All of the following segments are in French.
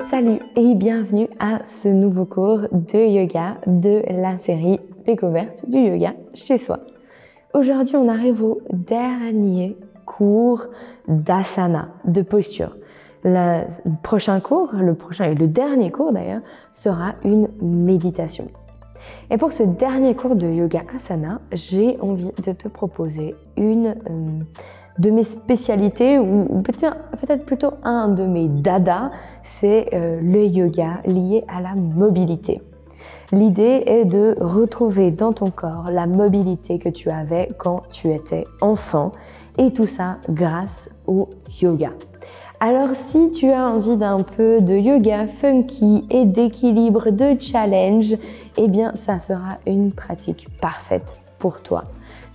Salut et bienvenue à ce nouveau cours de yoga de la série Découverte du yoga chez soi. Aujourd'hui, on arrive au dernier cours d'asana, de posture. Le prochain cours, et le dernier cours d'ailleurs, sera une méditation. Et pour ce dernier cours de yoga asana, j'ai envie de te proposer une de mes spécialités, ou peut-être plutôt un de mes dadas, c'est le yoga lié à la mobilité. L'idée est de retrouver dans ton corps la mobilité que tu avais quand tu étais enfant, et tout ça grâce au yoga. Alors si tu as envie d'un peu de yoga funky et d'équilibre, de challenge, eh bien ça sera une pratique parfaite pour toi.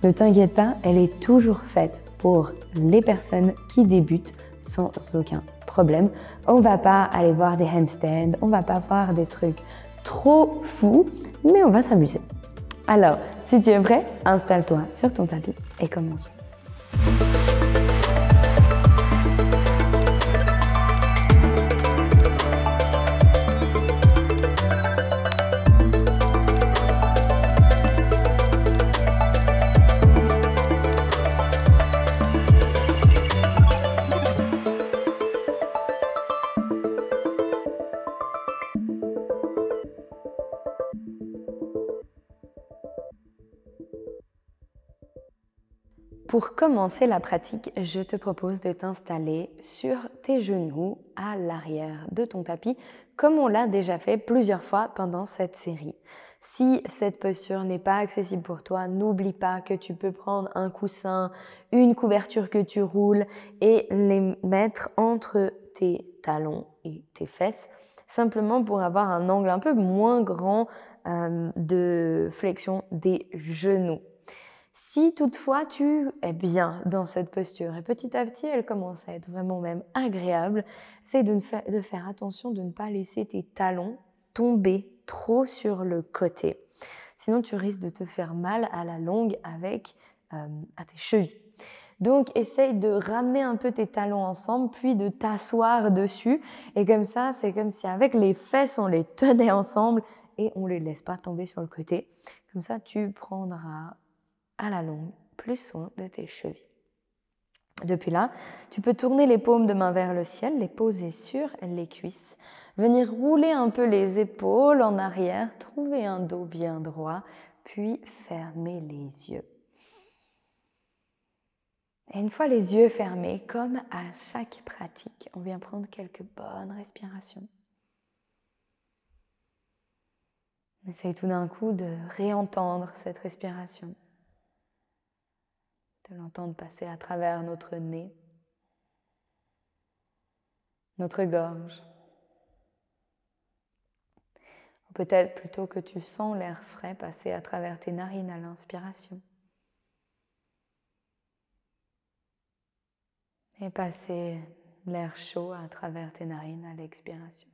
Ne t'inquiète pas, elle est toujours faite pour les personnes qui débutent sans aucun problème. On ne va pas aller voir des handstands, on ne va pas voir des trucs trop fous, mais on va s'amuser. Alors, si tu es prêt, installe-toi sur ton tapis et commençons. Pour commencer la pratique, je te propose de t'installer sur tes genoux à l'arrière de ton tapis, comme on l'a déjà fait plusieurs fois pendant cette série. Si cette posture n'est pas accessible pour toi, n'oublie pas que tu peux prendre un coussin, une couverture que tu roules et les mettre entre tes talons et tes fesses, simplement pour avoir un angle un peu moins grand de flexion des genoux. Si toutefois tu es bien dans cette posture et petit à petit elle commence à être vraiment même agréable, c'est de faire attention de ne pas laisser tes talons tomber trop sur le côté. Sinon tu risques de te faire mal à la longue à tes chevilles. Donc essaye de ramener un peu tes talons ensemble puis de t'asseoir dessus et comme ça c'est comme si avec les fesses on les tenait ensemble et on ne les laisse pas tomber sur le côté. Comme ça tu prendras à la longue, plus soin de tes chevilles. Depuis là, tu peux tourner les paumes de main vers le ciel, les poser sur les cuisses, venir rouler un peu les épaules en arrière, trouver un dos bien droit, puis fermer les yeux. Et une fois les yeux fermés, comme à chaque pratique, on vient prendre quelques bonnes respirations. Essaye tout d'un coup de réentendre cette respiration. De l'entendre passer à travers notre nez, notre gorge. Ou peut-être plutôt que tu sens l'air frais passer à travers tes narines à l'inspiration. Et passer l'air chaud à travers tes narines à l'expiration.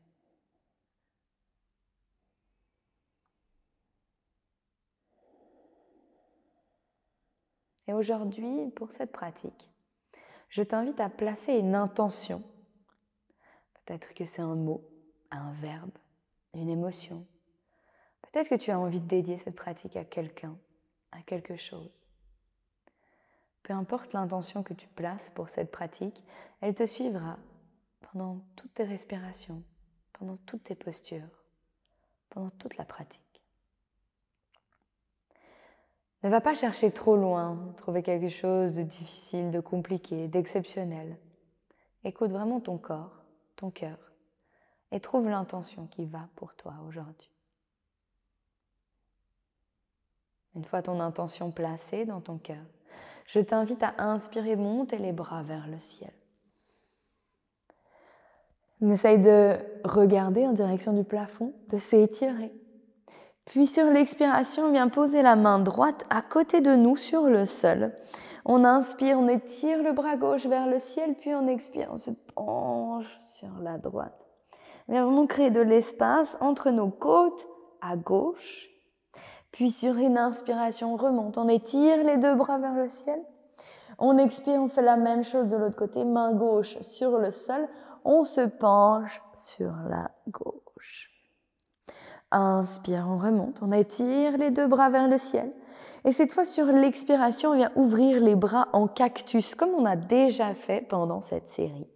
Et aujourd'hui, pour cette pratique, je t'invite à placer une intention. Peut-être que c'est un mot, un verbe, une émotion. Peut-être que tu as envie de dédier cette pratique à quelqu'un, à quelque chose. Peu importe l'intention que tu places pour cette pratique, elle te suivra pendant toutes tes respirations, pendant toutes tes postures, pendant toute la pratique. Ne va pas chercher trop loin, trouver quelque chose de difficile, de compliqué, d'exceptionnel. Écoute vraiment ton corps, ton cœur, et trouve l'intention qui va pour toi aujourd'hui. Une fois ton intention placée dans ton cœur, je t'invite à inspirer, monter les bras vers le ciel. On essaye de regarder en direction du plafond, de s'étirer. Puis sur l'expiration, on vient poser la main droite à côté de nous sur le sol. On inspire, on étire le bras gauche vers le ciel, puis on expire, on se penche sur la droite. On vient vraiment créer de l'espace entre nos côtes à gauche. Puis sur une inspiration, on remonte, on étire les deux bras vers le ciel. On expire, on fait la même chose de l'autre côté, main gauche sur le sol. on se penche sur la gauche. Inspire, on remonte, on étire les 2 bras vers le ciel. Et cette fois, sur l'expiration, on vient ouvrir les bras en cactus, comme on a déjà fait pendant cette série.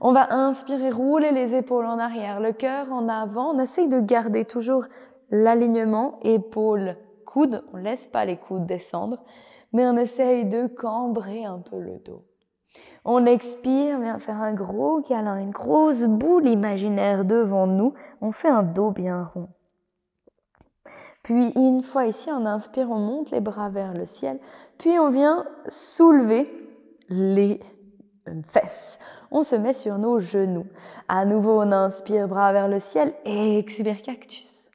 On va inspirer, rouler les épaules en arrière, le cœur en avant. On essaye de garder toujours l'alignement épaules-coudes. On ne laisse pas les coudes descendre, mais on essaye de cambrer un peu le dos. On expire, on vient faire un gros câlin, une grosse boule imaginaire devant nous. On fait un dos bien rond. Puis une fois ici, on inspire, on monte les bras vers le ciel. Puis on vient soulever les fesses. On se met sur nos genoux. À nouveau, on inspire, bras vers le ciel. Expire, cactus.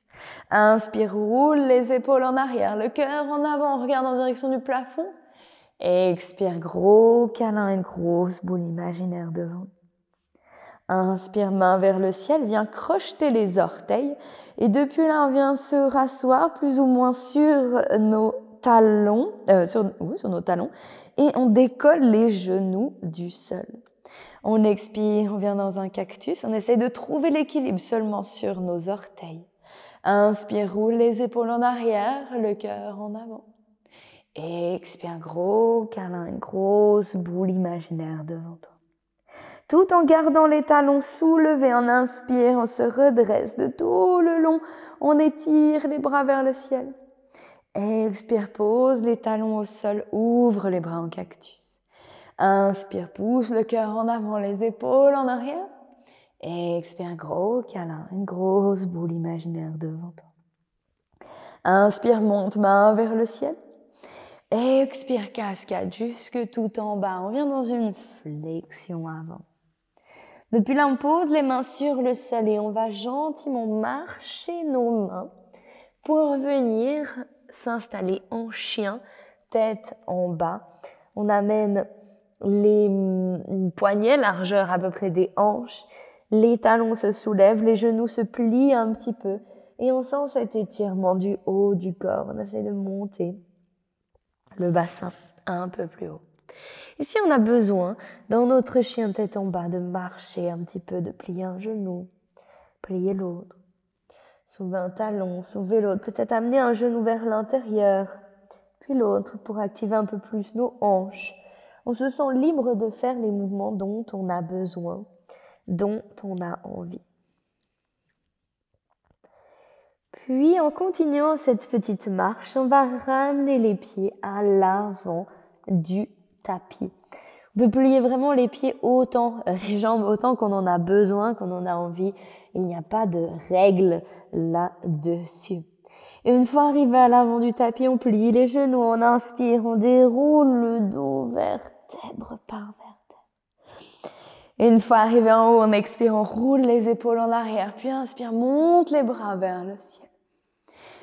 Inspire, roule les épaules en arrière, le cœur en avant, on regarde en direction du plafond. Expire, gros câlin, une grosse boule imaginaire devant. Inspire, main vers le ciel, viens crocheter les orteils. Et depuis là, on vient se rasseoir plus ou moins sur nos talons, sur nos talons. Et on décolle les genoux du sol. On expire, on vient dans un cactus. On essaie de trouver l'équilibre seulement sur nos orteils. Inspire, roule les épaules en arrière, le cœur en avant. Expire, gros câlin, une grosse boule imaginaire devant toi. Tout en gardant les talons soulevés, on inspire, on se redresse de tout le long. On étire les bras vers le ciel. Expire, pose les talons au sol, ouvre les bras en cactus. Inspire, pousse le cœur en avant, les épaules en arrière. Expire, gros câlin, une grosse boule imaginaire devant toi. Inspire, monte main vers le ciel. Expire, cascade jusque tout en bas. On vient dans une flexion avant. Depuis là, on pose les mains sur le sol et on va gentiment marcher nos mains pour venir s'installer en chien, tête en bas. On amène les poignets, largeur à peu près des hanches. Les talons se soulèvent, les genoux se plient un petit peu. Et on sent cet étirement du haut du corps. On essaie de monter le bassin un peu plus haut. Ici, on a besoin, dans notre chien tête en bas, de marcher un petit peu, de plier un genou, plier l'autre. Soulever un talon, soulever l'autre. Peut-être amener un genou vers l'intérieur, puis l'autre pour activer un peu plus nos hanches. On se sent libre de faire les mouvements dont on a besoin, dont on a envie. Puis, en continuant cette petite marche, on va ramener les pieds à l'avant du tapis. On peut plier vraiment les pieds autant, les jambes autant qu'on en a besoin, qu'on en a envie. Il n'y a pas de règle là-dessus. Et une fois arrivé à l'avant du tapis, on plie les genoux, on inspire, on déroule le dos vertèbre par vertèbre. Et une fois arrivé en haut, on expire, on roule les épaules en arrière, puis inspire, monte les bras vers le ciel.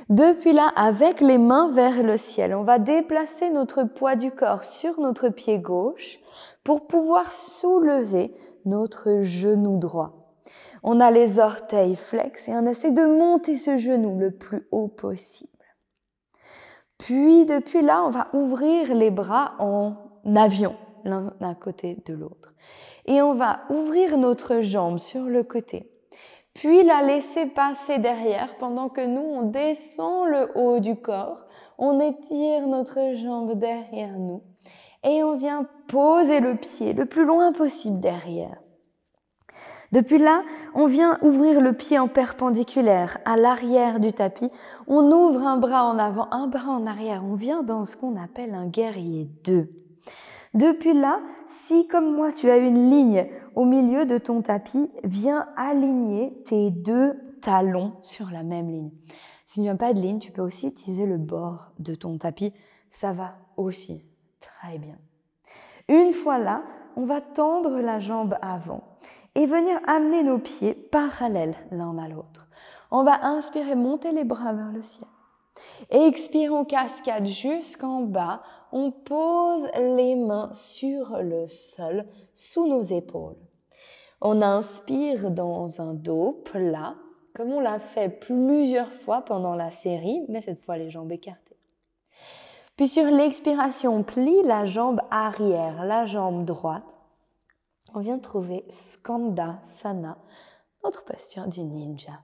Depuis là, avec les mains vers le ciel, on va déplacer notre poids du corps sur notre pied gauche pour pouvoir soulever notre genou droit. On a les orteils flex et on essaie de monter ce genou le plus haut possible. Puis depuis là, on va ouvrir les bras en avion, l'un à côté de l'autre. Et on va ouvrir notre jambe sur le côté. Puis la laisser passer derrière pendant que nous, on descend le haut du corps. On étire notre jambe derrière nous et on vient poser le pied le plus loin possible derrière. Depuis là, on vient ouvrir le pied en perpendiculaire à l'arrière du tapis. On ouvre un bras en avant, un bras en arrière. On vient dans ce qu'on appelle un guerrier 2. Depuis là, si comme moi tu as une ligne au milieu de ton tapis, viens aligner tes 2 talons sur la même ligne. S'il n'y a pas de ligne, tu peux aussi utiliser le bord de ton tapis. Ça va aussi très bien. Une fois là, on va tendre la jambe avant et venir amener nos pieds parallèles l'un à l'autre. On va inspirer, monter les bras vers le ciel. Expire, on cascade jusqu'en bas. On pose les mains sur le sol, sous nos épaules. On inspire dans un dos plat, comme on l'a fait plusieurs fois pendant la série, mais cette fois les jambes écartées. Puis sur l'expiration, on plie la jambe arrière, la jambe droite. on vient trouver Skandasana, notre posture du ninja.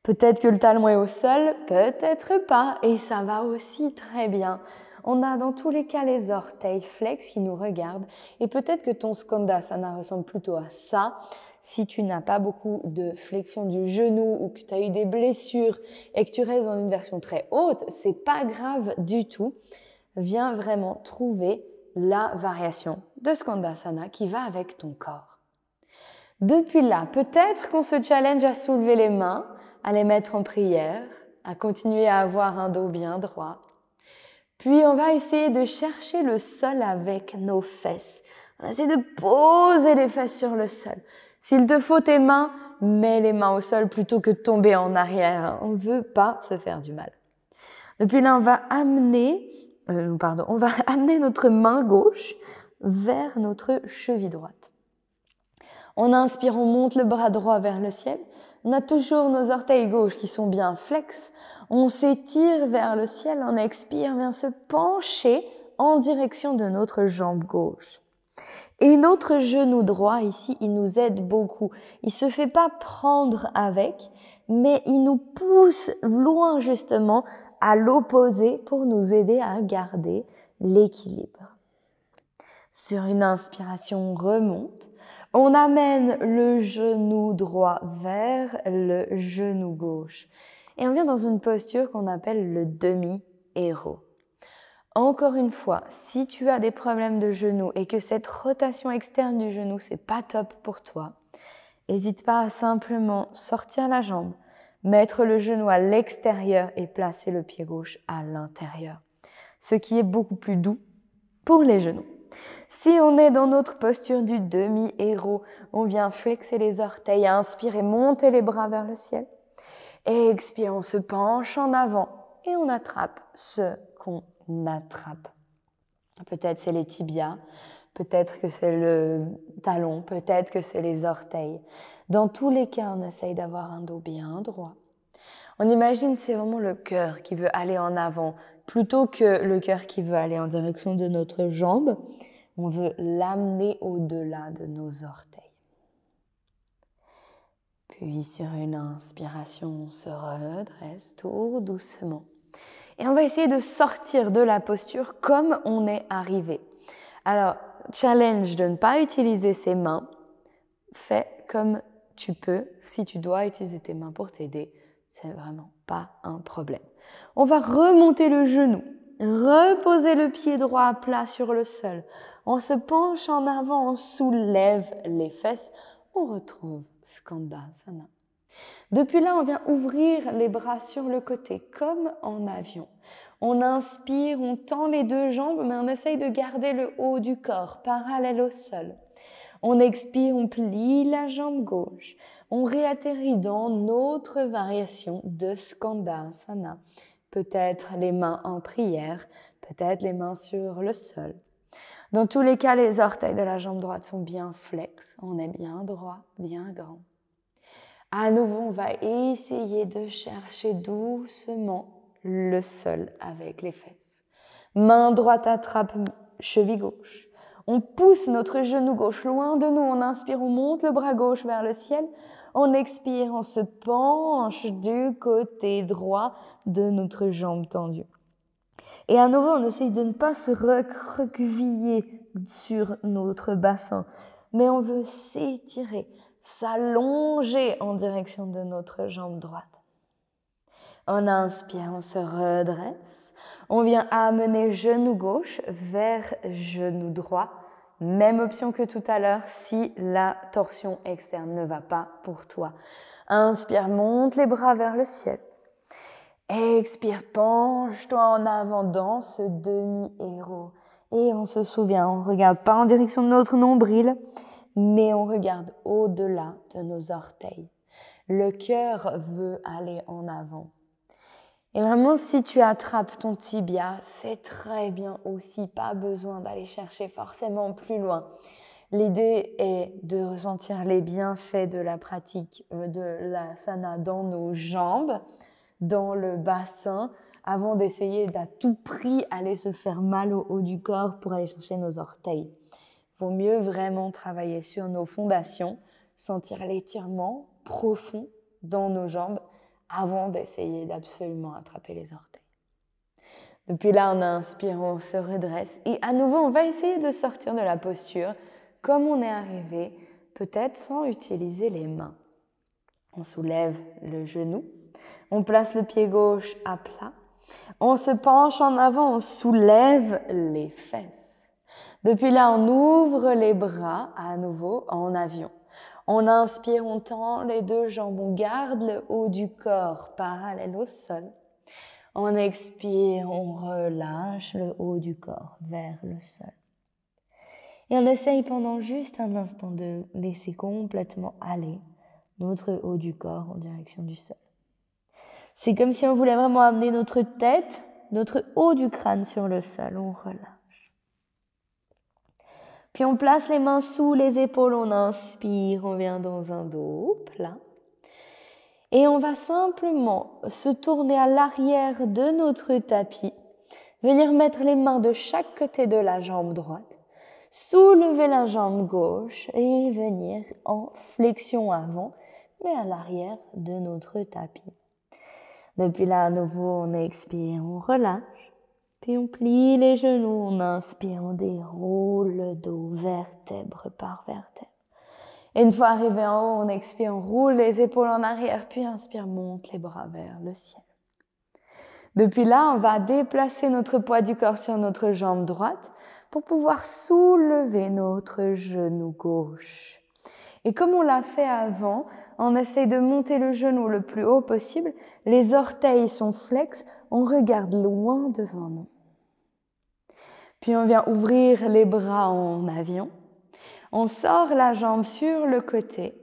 Peut-être que le talon est au sol, peut-être pas, et ça va aussi très bien. On a dans tous les cas les orteils flex qui nous regardent, et peut-être que ton Skandasana ressemble plutôt à ça. Si tu n'as pas beaucoup de flexion du genou ou que tu as eu des blessures et que tu restes dans une version très haute, c'est pas grave du tout. Viens vraiment trouver la variation de Skandasana qui va avec ton corps. Depuis là, peut-être qu'on se challenge à soulever les mains, à les mettre en prière, à continuer à avoir un dos bien droit. Puis on va essayer de chercher le sol avec nos fesses. On va essayer de poser les fesses sur le sol. S'il te faut tes mains, mets les mains au sol plutôt que de tomber en arrière. On ne veut pas se faire du mal. Depuis là, on va amener notre main gauche vers notre cheville droite. On inspire, on monte le bras droit vers le ciel. On a toujours nos orteils gauches qui sont bien flex. On s'étire vers le ciel, on expire, vient se pencher en direction de notre jambe gauche. Et notre genou droit ici, il nous aide beaucoup. Il se fait pas prendre avec, mais il nous pousse loin justement à l'opposé pour nous aider à garder l'équilibre. Sur une inspiration, on remonte. On amène le genou droit vers le genou gauche. Et on vient dans une posture qu'on appelle le demi-héros. Encore une fois, si tu as des problèmes de genou et que cette rotation externe du genou, c'est pas top pour toi, n'hésite pas à simplement sortir la jambe, mettre le genou à l'extérieur et placer le pied gauche à l'intérieur. Ce qui est beaucoup plus doux pour les genoux. Si on est dans notre posture du demi-héros, on vient flexer les orteils, inspirer, monter les bras vers le ciel. Et expire, on se penche en avant et on attrape ce qu'on attrape. Peut-être c'est les tibias, peut-être que c'est le talon, peut-être que c'est les orteils. Dans tous les cas, on essaye d'avoir un dos bien droit. On imagine c'est vraiment le cœur qui veut aller en avant plutôt que le cœur qui veut aller en direction de notre jambe. On veut l'amener au-delà de nos orteils. Puis sur une inspiration, on se redresse tout doucement. Et on va essayer de sortir de la posture comme on est arrivé. Alors, challenge de ne pas utiliser ses mains. Fais comme tu peux. Si tu dois utiliser tes mains pour t'aider, c'est vraiment pas un problème. On va remonter le genou, reposer le pied droit plat sur le sol. On se penche en avant, on soulève les fesses. On retrouve Skandasana. Depuis là, on vient ouvrir les bras sur le côté, comme en avion. On inspire, on tend les deux jambes, mais on essaye de garder le haut du corps parallèle au sol. On expire, on plie la jambe gauche. On réatterrit dans notre variation de Skandasana. Peut-être les mains en prière, peut-être les mains sur le sol. Dans tous les cas, les orteils de la jambe droite sont bien flex. On est bien droit, bien grand. À nouveau, on va essayer de chercher doucement le sol avec les fesses. Main droite attrape cheville gauche. On pousse notre genou gauche loin de nous. On inspire, on monte le bras gauche vers le ciel. On expire, on se penche du côté droit de notre jambe tendue. Et à nouveau, on essaye de ne pas se recroqueviller sur notre bassin, mais on veut s'étirer, s'allonger en direction de notre jambe droite. On inspire, on se redresse. On vient amener genou gauche vers genou droit. Même option que tout à l'heure si la torsion externe ne va pas pour toi. Inspire, monte les bras vers le ciel. Expire, penche-toi en avant dans ce demi-héros. Et on se souvient, on ne regarde pas en direction de notre nombril, mais on regarde au-delà de nos orteils. Le cœur veut aller en avant. Et vraiment, si tu attrapes ton tibia, c'est très bien aussi, pas besoin d'aller chercher forcément plus loin. L'idée est de ressentir les bienfaits de la pratique de l'asana dans nos jambes, dans le bassin, avant d'essayer d'à tout prix aller se faire mal au haut du corps pour aller chercher nos orteils. Vaut mieux vraiment travailler sur nos fondations, sentir l'étirement profond dans nos jambes avant d'essayer d'absolument attraper les orteils. Depuis là, on inspire, on se redresse et à nouveau, on va essayer de sortir de la posture comme on est arrivé, peut-être sans utiliser les mains. On soulève le genou, on place le pied gauche à plat, on se penche en avant, on soulève les fesses. Depuis là, on ouvre les bras à nouveau en avion. On inspire, on tend les deux jambes, on garde le haut du corps parallèle au sol. On expire, on relâche le haut du corps vers le sol. Et on essaye pendant juste un instant de laisser complètement aller notre haut du corps en direction du sol. C'est comme si on voulait vraiment amener notre tête, notre haut du crâne sur le sol. On relâche. Puis on place les mains sous les épaules, on inspire, on vient dans un dos plat. Et on va simplement se tourner à l'arrière de notre tapis, venir mettre les mains de chaque côté de la jambe droite, soulever la jambe gauche et venir en flexion avant, mais à l'arrière de notre tapis. Depuis là, à nouveau, on expire, on relâche, puis on plie les genoux, on inspire, on déroule le dos vertèbre par vertèbre. Et une fois arrivé en haut, on expire, on roule les épaules en arrière, puis inspire, monte les bras vers le ciel. Depuis là, on va déplacer notre poids du corps sur notre jambe droite pour pouvoir soulever notre genou gauche. Et comme on l'a fait avant, on essaye de monter le genou le plus haut possible, les orteils sont flex, on regarde loin devant nous. Puis on vient ouvrir les bras en avion. On sort la jambe sur le côté,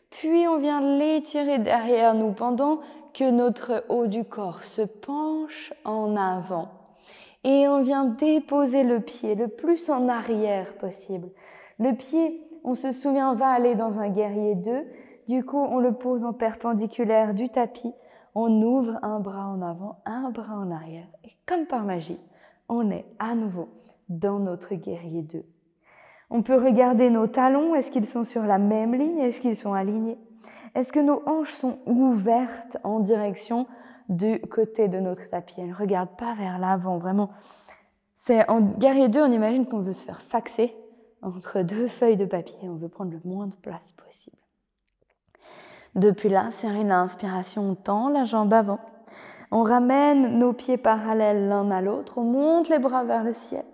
puis on vient l'étirer derrière nous pendant que notre haut du corps se penche en avant. Et on vient déposer le pied le plus en arrière possible. Le pied, on se souvient, va aller dans un guerrier 2. Du coup, on le pose en perpendiculaire du tapis. On ouvre un bras en avant, un bras en arrière. Et comme par magie, on est à nouveau dans notre guerrier 2. On peut regarder nos talons, est-ce qu'ils sont sur la même ligne, est-ce qu'ils sont alignés? Est-ce que nos hanches sont ouvertes en direction du côté de notre tapis? Elles ne regardent pas vers l'avant, vraiment. C'est en guerrier 2, on imagine qu'on veut se faire faxer entre deux feuilles de papier, on veut prendre le moins de place possible. Depuis là, sur une inspiration, on tend la jambe avant, on ramène nos pieds parallèles l'un à l'autre, on monte les bras vers le ciel.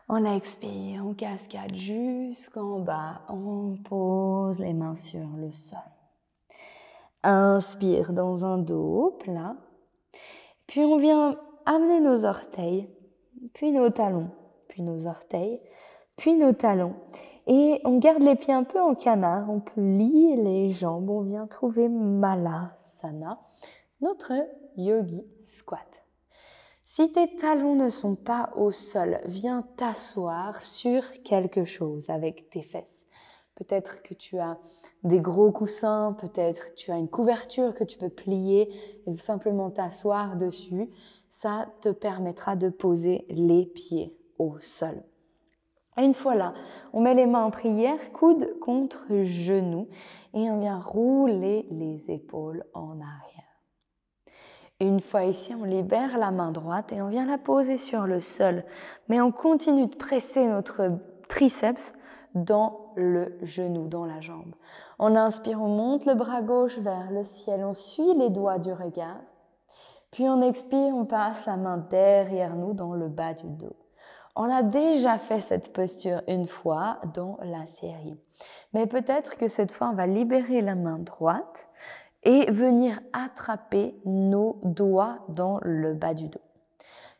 On expire, on cascade jusqu'en bas, on pose les mains sur le sol. Inspire dans un dos plat, puis on vient amener nos orteils, puis nos talons, puis nos orteils, puis nos talons. Et on garde les pieds un peu en canard, on plie les jambes, on vient trouver Malasana, notre yogi squat. Si tes talons ne sont pas au sol, viens t'asseoir sur quelque chose avec tes fesses. Peut-être que tu as des gros coussins, peut-être tu as une couverture que tu peux plier et simplement t'asseoir dessus. Ça te permettra de poser les pieds au sol. Et une fois là, on met les mains en prière, coude contre genou et on vient rouler les épaules en arrière. Une fois ici, on libère la main droite et on vient la poser sur le sol. Mais on continue de presser notre triceps dans le genou, dans la jambe. On inspire, on monte le bras gauche vers le ciel, on suit les doigts du regard. Puis on expire, on passe la main derrière nous dans le bas du dos. On a déjà fait cette posture une fois dans la série. Mais peut-être que cette fois, on va libérer la main droite et venir attraper nos doigts dans le bas du dos.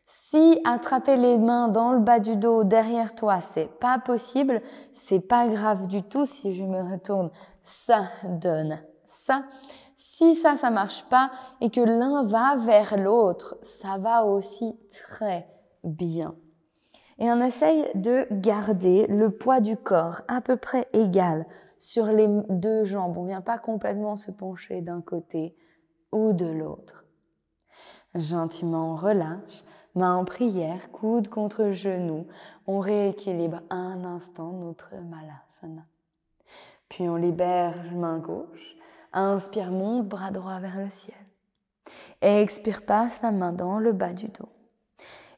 Si attraper les mains dans le bas du dos derrière toi, c'est pas possible, c'est pas grave du tout. Si je me retourne, ça donne ça. Si ça marche pas et que l'un va vers l'autre, ça va aussi très bien. Et on essaye de garder le poids du corps à peu près égal sur les deux jambes. On ne vient pas complètement se pencher d'un côté ou de l'autre. Gentiment, on relâche. Main en prière, coude contre genou, on rééquilibre un instant notre Malasana. Puis on libère main gauche, inspire, monte bras droit vers le ciel. Expire, passe la main dans le bas du dos.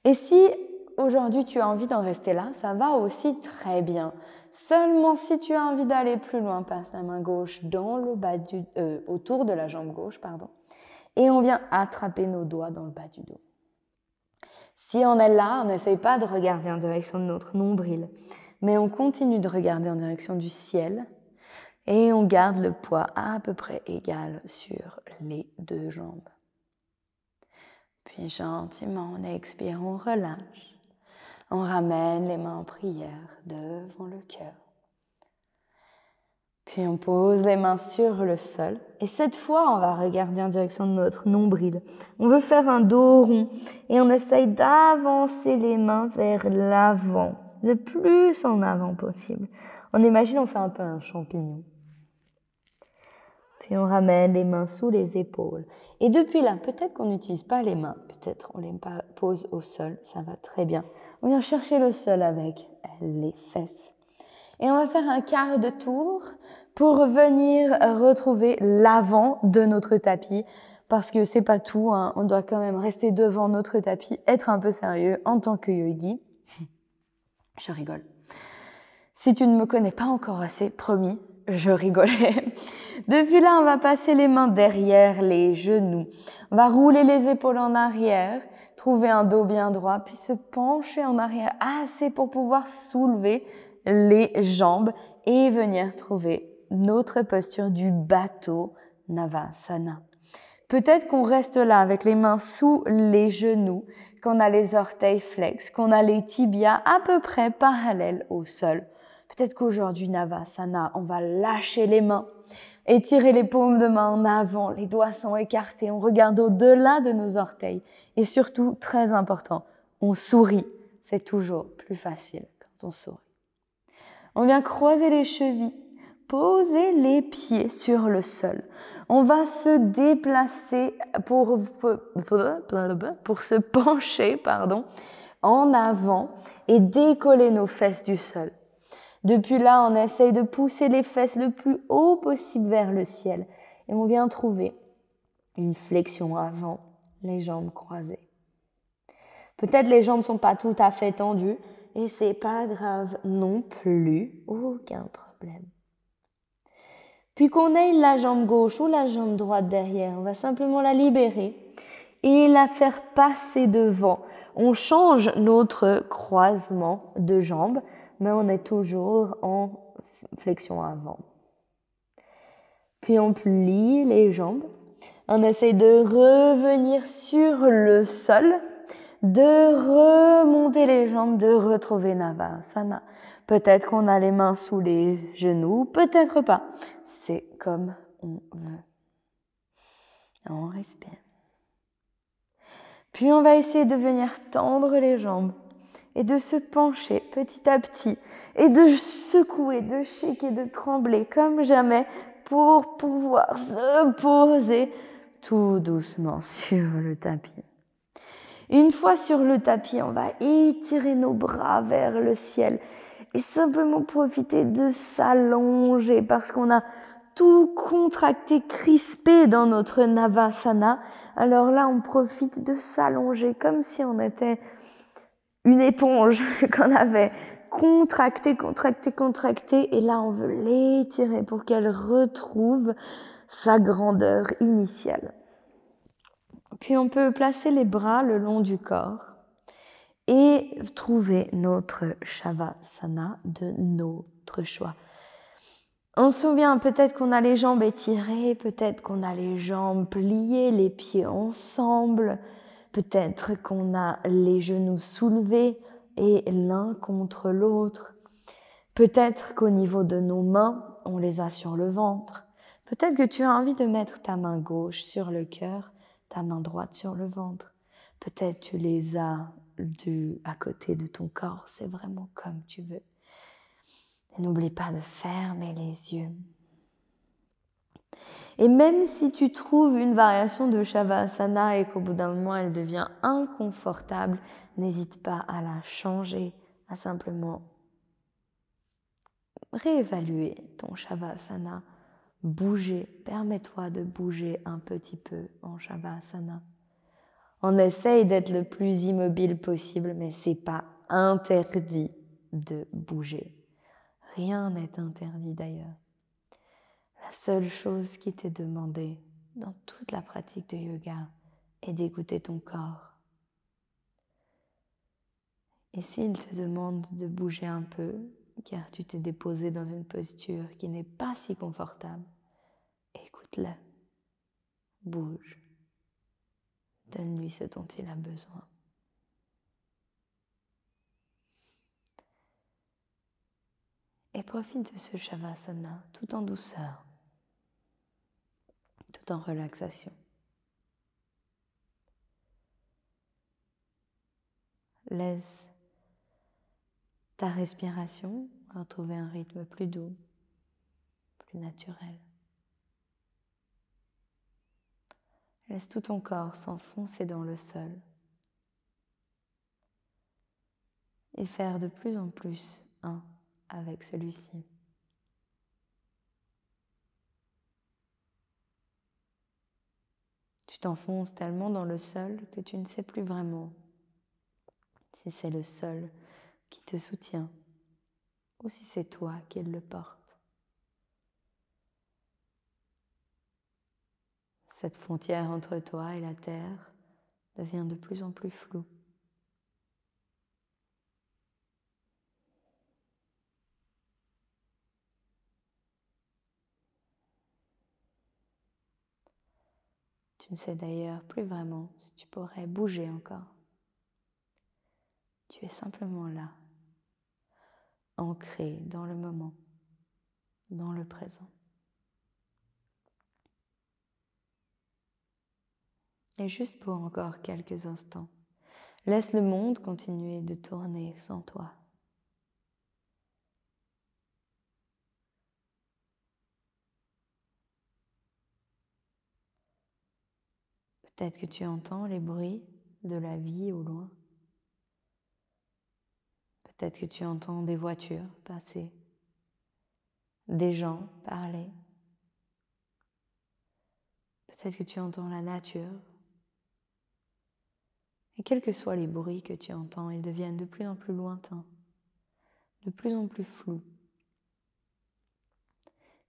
Et si aujourd'hui tu as envie d'en rester là, ça va aussi très bien. Seulement si tu as envie d'aller plus loin, passe la main gauche dans le bas autour de la jambe gauche, et on vient attraper nos doigts dans le bas du dos. Si on est là, on n'essaye pas de regarder en direction de notre nombril, mais on continue de regarder en direction du ciel et on garde le poids à peu près égal sur les deux jambes. Puis gentiment, on expire, on relâche. On ramène les mains en prière devant le cœur. Puis on pose les mains sur le sol. Et cette fois, on va regarder en direction de notre nombril. On veut faire un dos rond. Et on essaye d'avancer les mains vers l'avant. Le plus en avant possible. On imagine, on fait un peu un champignon. Puis on ramène les mains sous les épaules. Et depuis là, peut-être qu'on n'utilise pas les mains. Peut-être on les pose au sol. Ça va très bien. On vient chercher le sol avec les fesses. Et on va faire un quart de tour pour venir retrouver l'avant de notre tapis. Parce que c'est pas tout, hein. On doit quand même rester devant notre tapis, être un peu sérieux en tant que yogi. Je rigole. Si tu ne me connais pas encore assez, promis, je rigolais. Depuis là, on va passer les mains derrière les genoux. On va rouler les épaules en arrière, trouver un dos bien droit, puis se pencher en arrière assez pour pouvoir soulever les jambes et venir trouver notre posture du bateau Navasana. Peut-être qu'on reste là avec les mains sous les genoux, qu'on a les orteils flex, qu'on a les tibias à peu près parallèles au sol. Peut-être qu'aujourd'hui, Navasana, on va lâcher les mains, étirer les paumes de main en avant, les doigts sont écartés, on regarde au-delà de nos orteils. Et surtout, très important, on sourit. C'est toujours plus facile quand on sourit. On vient croiser les chevilles, poser les pieds sur le sol. On va se déplacer pour se pencher en avant et décoller nos fesses du sol. Depuis là, on essaye de pousser les fesses le plus haut possible vers le ciel. Et on vient trouver une flexion avant, les jambes croisées. Peut-être les jambes ne sont pas tout à fait tendues et c'est pas grave non plus, aucun problème. Puis qu'on ait la jambe gauche ou la jambe droite derrière, on va simplement la libérer et la faire passer devant. On change notre croisement de jambes, mais on est toujours en flexion avant. Puis on plie les jambes. On essaye de revenir sur le sol, de remonter les jambes, de retrouver Navasana. Peut-être qu'on a les mains sous les genoux, peut-être pas. C'est comme on veut. On respire. Puis on va essayer de venir tendre les jambes et de se pencher petit à petit et de secouer, de shaker, de trembler comme jamais pour pouvoir se poser tout doucement sur le tapis. Une fois sur le tapis, on va étirer nos bras vers le ciel et simplement profiter de s'allonger parce qu'on a tout contracté, crispé dans notre Navasana. Alors là, on profite de s'allonger comme si on était une éponge qu'on avait contractée. Et là, on veut l'étirer pour qu'elle retrouve sa grandeur initiale. Puis on peut placer les bras le long du corps et trouver notre Shavasana de notre choix. On se souvient peut-être qu'on a les jambes étirées, peut-être qu'on a les jambes pliées, les pieds ensemble, peut-être qu'on a les genoux soulevés et l'un contre l'autre. Peut-être qu'au niveau de nos mains, on les a sur le ventre. Peut-être que tu as envie de mettre ta main gauche sur le cœur, ta main droite sur le ventre. Peut-être tu les as à côté de ton corps, c'est vraiment comme tu veux. N'oublie pas de fermer les yeux. Et même si tu trouves une variation de Shavasana et qu'au bout d'un moment elle devient inconfortable, n'hésite pas à la changer, à simplement réévaluer ton Shavasana, bouger, permets-toi de bouger un petit peu en Shavasana. On essaye d'être le plus immobile possible, mais c'est pas interdit de bouger. Rien n'est interdit d'ailleurs. La seule chose qui t'est demandée dans toute la pratique de yoga est d'écouter ton corps. Et s'il te demande de bouger un peu, car tu t'es déposé dans une posture qui n'est pas si confortable, écoute-le, bouge, donne-lui ce dont il a besoin. Et profite de ce Shavasana tout en douceur, tout en relaxation. Laisse ta respiration retrouver un rythme plus doux, plus naturel. Laisse tout ton corps s'enfoncer dans le sol et faire de plus en plus un avec celui-ci. Tu t'enfonces tellement dans le sol que tu ne sais plus vraiment si c'est le sol qui te soutient ou si c'est toi qui le porte. Cette frontière entre toi et la terre devient de plus en plus floue. Tu ne sais d'ailleurs plus vraiment si tu pourrais bouger encore. Tu es simplement là, ancré dans le moment, dans le présent. Et juste pour encore quelques instants, laisse le monde continuer de tourner sans toi. Peut-être que tu entends les bruits de la vie au loin. Peut-être que tu entends des voitures passer, des gens parler. Peut-être que tu entends la nature. Et quels que soient les bruits que tu entends, ils deviennent de plus en plus lointains, de plus en plus flous.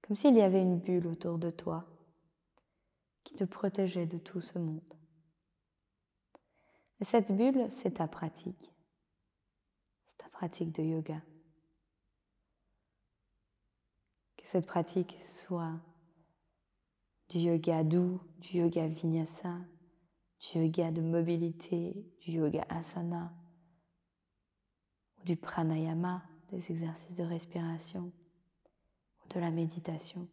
Comme s'il y avait une bulle autour de toi qui te protégeait de tout ce monde. Et cette bulle, c'est ta pratique. C'est ta pratique de yoga. Que cette pratique soit du yoga doux, du yoga vinyasa, du yoga de mobilité, du yoga asana, ou du pranayama, des exercices de respiration, ou de la méditation.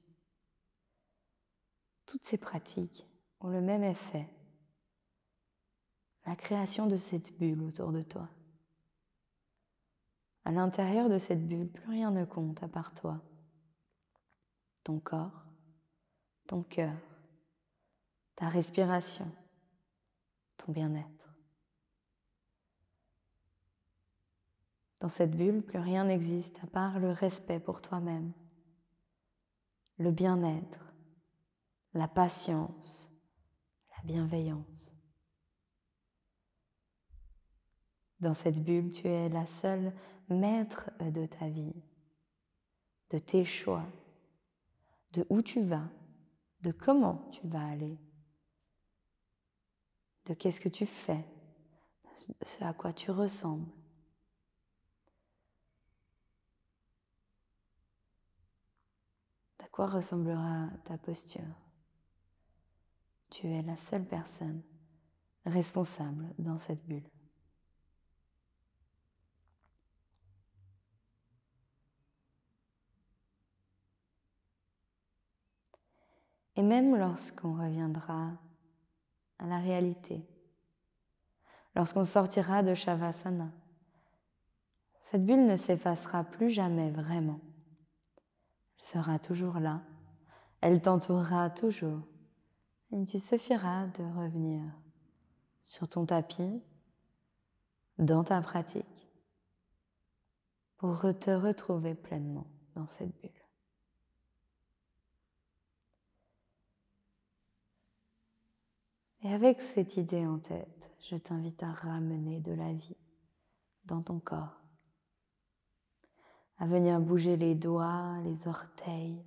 Toutes ces pratiques ont le même effet, la création de cette bulle autour de toi. À l'intérieur de cette bulle, plus rien ne compte à part toi. Ton corps, ton cœur, ta respiration, ton bien-être. Dans cette bulle, plus rien n'existe à part le respect pour toi-même, le bien-être, la patience, la bienveillance. Dans cette bulle, tu es la seule maître de ta vie, de tes choix, de où tu vas, de comment tu vas aller, de qu'est-ce que tu fais, de ce à quoi tu ressembles. À quoi ressemblera ta posture? Tu es la seule personne responsable dans cette bulle. Et même lorsqu'on reviendra à la réalité, lorsqu'on sortira de Shavasana, cette bulle ne s'effacera plus jamais vraiment. Elle sera toujours là, Elle t'entourera toujours. Il te suffira de revenir sur ton tapis, dans ta pratique, pour te retrouver pleinement dans cette bulle. Et avec cette idée en tête, je t'invite à ramener de la vie dans ton corps, à venir bouger les doigts, les orteils,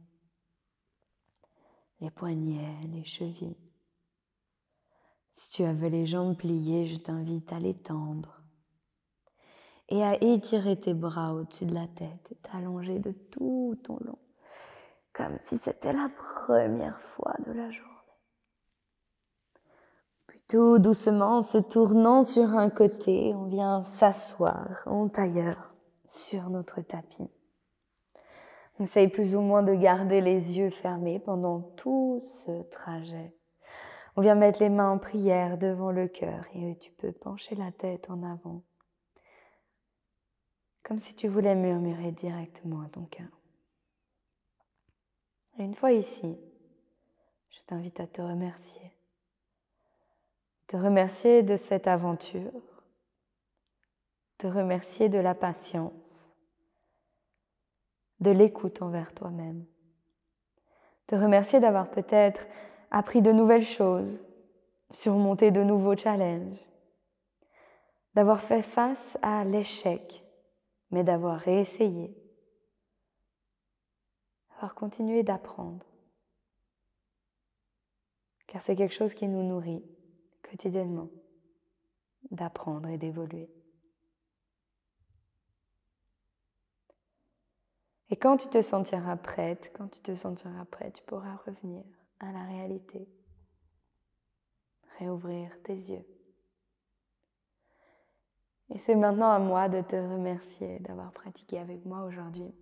les poignets, les chevilles. Si tu avais les jambes pliées, je t'invite à les tendre et à étirer tes bras au-dessus de la tête et t'allonger de tout ton long, comme si c'était la première fois de la journée. Puis tout doucement, en se tournant sur un côté, on vient s'asseoir en tailleur sur notre tapis. On essaye plus ou moins de garder les yeux fermés pendant tout ce trajet. On vient mettre les mains en prière devant le cœur et tu peux pencher la tête en avant, comme si tu voulais murmurer directement à ton cœur. Et une fois ici, je t'invite à te remercier. Te remercier de cette aventure, te remercier de la patience, de l'écoute envers toi-même, te remercier d'avoir peut-être appris de nouvelles choses, surmonté de nouveaux challenges, d'avoir fait face à l'échec, mais d'avoir réessayé, d'avoir continué d'apprendre. Car c'est quelque chose qui nous nourrit quotidiennement, d'apprendre et d'évoluer. Et quand tu te sentiras prête, tu pourras revenir à la réalité, réouvrir tes yeux. Et c'est maintenant à moi de te remercier d'avoir pratiqué avec moi aujourd'hui.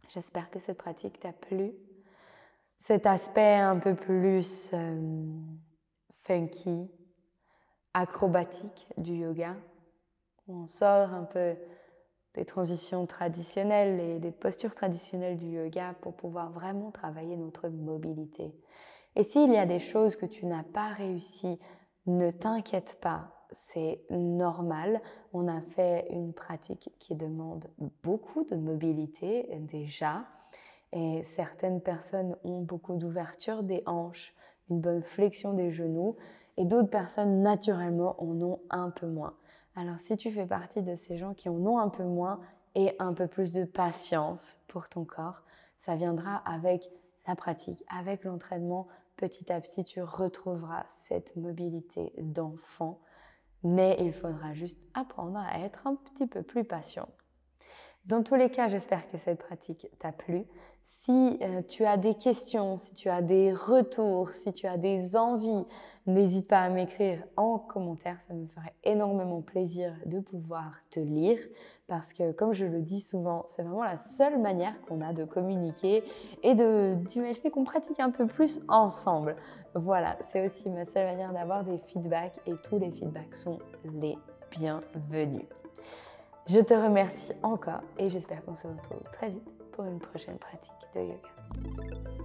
J'espère que cette pratique t'a plu. Cet aspect un peu plus funky, acrobatique du yoga, où on sort un peu des transitions traditionnelles et des postures traditionnelles du yoga pour pouvoir vraiment travailler notre mobilité. Et s'il y a des choses que tu n'as pas réussi, ne t'inquiète pas, c'est normal. On a fait une pratique qui demande beaucoup de mobilité déjà. Et certaines personnes ont beaucoup d'ouverture des hanches, une bonne flexion des genoux, et d'autres personnes naturellement en ont un peu moins. Alors si tu fais partie de ces gens qui en ont un peu moins et un peu plus de patience pour ton corps, ça viendra avec la pratique, avec l'entraînement. Petit à petit, tu retrouveras cette mobilité d'enfant, mais il faudra juste apprendre à être un petit peu plus patient. Dans tous les cas, j'espère que cette pratique t'a plu. Si tu as des questions, si tu as des retours, si tu as des envies, n'hésite pas à m'écrire en commentaire. Ça me ferait énormément plaisir de pouvoir te lire parce que, comme je le dis souvent, c'est vraiment la seule manière qu'on a de communiquer et d'imaginer qu'on pratique un peu plus ensemble. Voilà, c'est aussi ma seule manière d'avoir des feedbacks et tous les feedbacks sont les bienvenus. Je te remercie encore et j'espère qu'on se retrouve très vite pour une prochaine pratique de yoga.